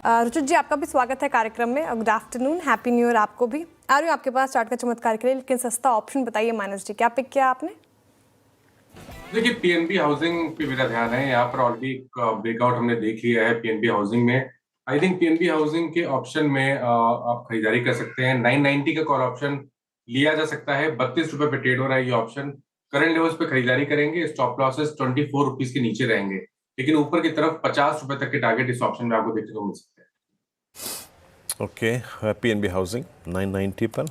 रुचित जी, आपका भी स्वागत है कार्यक्रम में। Good afternoon, happy new year आपको भी। आ रही हूँ आपके पास चार्ट का चमत्कार के लिए, लेकिन सस्ता ऑप्शन बताइए मानस जी, क्या पिक किया आपने? देखिए, पीएनबी हाउसिंग पे मेरा ध्यान है। यहाँ पर ऑलरेडी ब्रेकआउट हमने देख लिया है पीएनबी हाउसिंग में। आई थिंक पीएनबी हाउसिंग के ऑप्शन में आप खरीदारी कर सकते हैं। 990 का कॉल ऑप्शन लिया जा सकता है। 32 रुपए पे ट्रेड हो रहा है ये ऑप्शन। करंट लेवल्स पे खरीदारी करेंगे, स्टॉप लॉसेस 24 रुपीज के नीचे रहेंगे, लेकिन ऊपर की तरफ 50 रुपए तक के टारगेट इस ऑप्शन में आपको देखने को मिल सकते हैं। ओके, पीएनबी हाउसिंग 990 पर।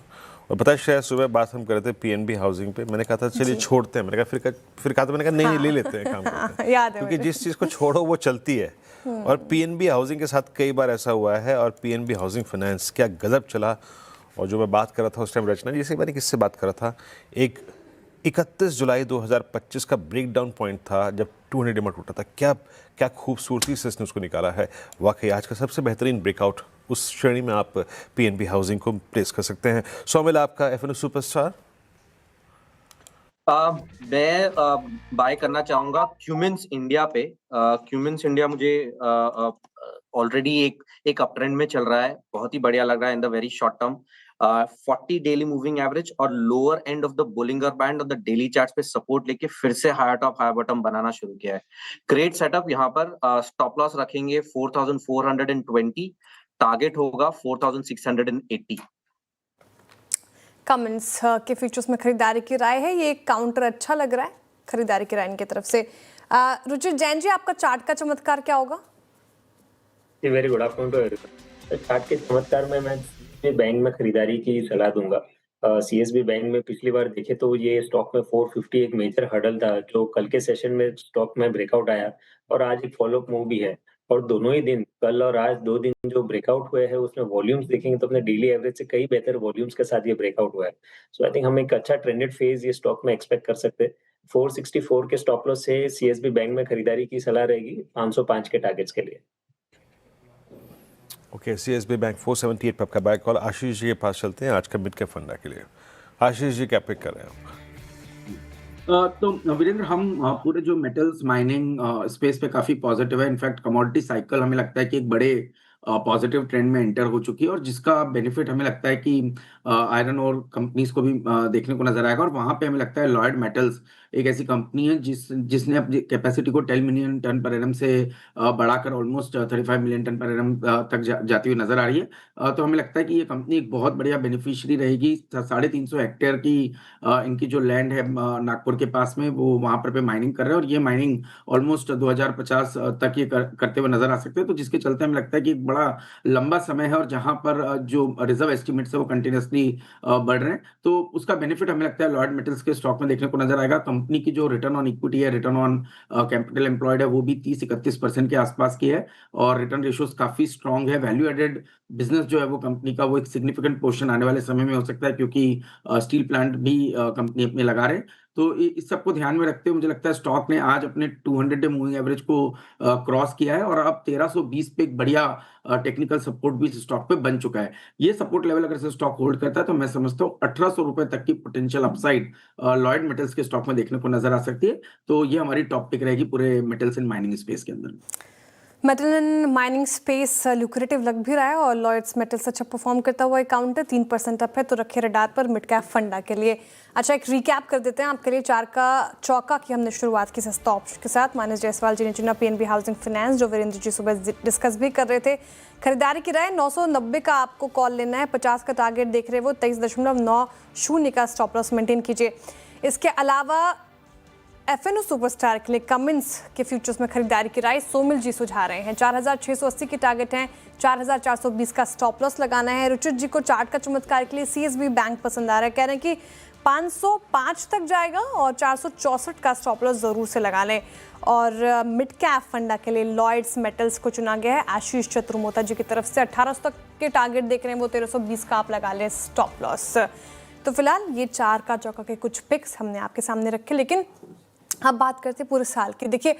और पता है शायद सुबह बात हम कर रहे थे पीएनबी हाउसिंग पे, मैंने कहा था चलिए छोड़ते हैं, मैंने कहा फिर कहा था मैंने कहा नहीं ले लेते हैं, काम करते हैं। याद है क्योंकि जिस चीज़ को छोड़ो वो चलती है। और पीएनबी हाउसिंग के साथ कई बार ऐसा हुआ है। और पीएनबी हाउसिंग फाइनेंस क्या गजब चला। और जो मैं बात कर रहा था उस टाइम, रचना जी इसी बारे किससे बात कर रहा था, एक 31 जुलाई 2025 का ब्रेक डाउन पॉइंट था जब 200 डिमा टूटा था। क्या खूबसूरती से इसने उसको निकाला है। वाकई आज का सबसे बेहतरीन ब्रेकआउट, उस श्रेणी में आप पीएनबी हाउसिंग को प्लेस कर सकते हैं। सौमिल, आपका एफएनओ सुपरस्टार। मैं बाय करना चाहूंगा क्यूमिंस इंडिया पे। क्यूमिंस इंडिया मुझे ऑलरेडी एक अप ट्रेंड में चल रहा है, बहुत ही बढ़िया लग रहा है in the very short term. 40 daily moving average और lower end of the Bollinger band of the daily charts पे सपोर्ट लेके फिर से हायर टॉप हायर बॉटम बनाना शुरू किया है। Great setup. यहाँ पर स्टॉप लॉस रखेंगे 4420, टारगेट होगा 4680। कमेंट्स के फ्यूचर्स में खरीदारी की राय है, ये काउंटर अच्छा लग रहा है खरीदारी की राय इनकी तरफ से। रुचित जैन जी, आपका चार्ट का चमत्कार क्या होगा? Very good afternoon to everyone. Chart के चमत्कार में मैं बैंक में खरीदारी की सलाह दूंगा। सीएसबी बैंक में पिछली बार देखे तो ये स्टॉक में 450 एक मेजर हर्डल था, जो कल के सेशन में स्टॉक में ब्रेकआउट आया और आज एक फॉलोअप मूव भी है। और दोनों ही दिन, कल और आज 2 दिन जो ब्रेकआउट हुए हैं उसमें वॉल्यूम्स देखेंगे तो अपने डेली एवरेज से कई बेहतर वॉल्यूम्स के साथ ये ब्रेकआउट हुआ है। सो आई थिंक हम एक अच्छा ट्रेंडेड फेज ये स्टॉक में एक्सपेक्ट कर सकते हैं। 464 के स्टॉप लॉस से सीएसबी बैंक में खरीदारी की सलाह रहेगी 505 के टारगेट्स के लिए। ओके, सीएसबी बैंक 478 पे आपका बाय कॉल। आशीष जी के पास चलते हैं आज का मिड कैप फंडा के लिए। आशीष जी क्या पिक कर रहे हैं आप? तो वीरेंद्र, हम पूरे जो मेटल्स माइनिंग स्पेस पे काफी पॉजिटिव है। इनफैक्ट कमोडिटी साइकिल हमें लगता है कि एक बड़े पॉजिटिव ट्रेंड में एंटर हो चुकी है, और जिसका बेनिफिट हमें लगता है कि आयरन और कंपनीज को भी देखने को नजर आएगा। और वहां पे हमें लगता है लॉयड मेटल्स एक ऐसी कंपनी है जिसने अपनी कैपेसिटी को 10 मिलियन टन पर एनम से बढ़ाकर almost 35 million ton per annum तक जाती हुई नजर आ रही है। तो हमें लगता है कि ये कंपनी एक बहुत बढ़िया बेनिफिशियरी रहेगी। 350 हेक्टेयर की इनकी जो लैंड है नागपुर के पास में, वो वहां पर माइनिंग कर रहे हैं, और ये माइनिंग ऑलमोस्ट 2050 तक ये करते हुए नजर आ सकते हैं। तो जिसके चलते हमें लगता है कि एक बड़ा लंबा समय है, और जहां पर जो रिजर्व एस्टिमेट्स है वो कंटिन्यूसली बढ़ रहे हैं, तो उसका बेनिफिट हमें लगता है लॉयड मेटल्स के स्टॉक में देखने को नजर आएगा। कंपनी की जो रिटर्न ऑन इक्विटी है, रिटर्न ऑन कैपिटल एम्प्लॉयड है, वो भी 30-31% के आसपास की है, और रिटर्न रेशियोज काफी स्ट्रांग है। वैल्यू एडेड बिजनेस जो है वो कंपनी का, वो एक सिग्निफिकेंट पोर्शन आने वाले समय में हो सकता है, क्योंकि स्टील प्लांट भी कंपनी अपने लगा रहे हैं। तो इस सबको ध्यान में रखते हुए मुझे लगता है स्टॉक ने आज अपने 200 डे मूविंग एवरेज को क्रॉस किया है, और अब 1320 पे एक बढ़िया टेक्निकल सपोर्ट भी स्टॉक पे बन चुका है। ये सपोर्ट लेवल अगर स्टॉक होल्ड करता है तो मैं समझता हूँ 1800 रुपए तक की पोटेंशियल अपसाइड लॉयड मेटल्स के स्टॉक में देखने को नजर आ सकती है। तो ये हमारी टॉप पिक रहेगी पूरे मेटल्स एंड माइनिंग स्पेस के अंदर। Metal and mining space lucrative लग भी रहा है, और लॉयड्स मेटल्स अच्छा परफॉर्म करता हुआ एक काउंटर 3% अप है, तो रखे रडार पर मिड कैप फंडा के लिए। अच्छा, एक रिकैप कर देते हैं आपके लिए चार का चौका की हमने शुरुआत की सस्ता ऑप्शन के साथ। मानस जायसवाल जी ने चुना पीएनबी हाउसिंग फाइनेंस, जो वीरेंद्र जी सुबह डिस्कस भी कर रहे थे। खरीदारी की राय 990 का आपको कॉल लेना है, 50 का टारगेट देख रहे वो, 23.90 का स्टॉप लॉस मेंटेन कीजिए। इसके अलावा एफएनओ सुपरस्टार के लिए कमिंस के फ्यूचर्स में खरीदारी की राय सोमिल जी सुझा रहे हैं। 4680 की टारगेट है, 4420 का स्टॉप लॉस लगाना है। रुचित जी को चार्ट का चमत्कार के लिए सीएसबी बैंक पसंद आ रहा है, कह रहे हैं कि 505 तक जाएगा और 464 का स्टॉप लॉस जरूर से लगा लें। और मिड कैप फंडा के लिए लॉयड्स मेटल्स को चुना गया है आशीष चतुर्मोता जी की तरफ से। 1800 तक के टारगेट देख रहे हैं वो, 1320 का आप लगा लें स्टॉप लॉस। तो फिलहाल ये चार का चौका के कुछ पिक्स हमने आपके सामने रखे, लेकिन अब बात करते हैं पूरे साल की। देखिए,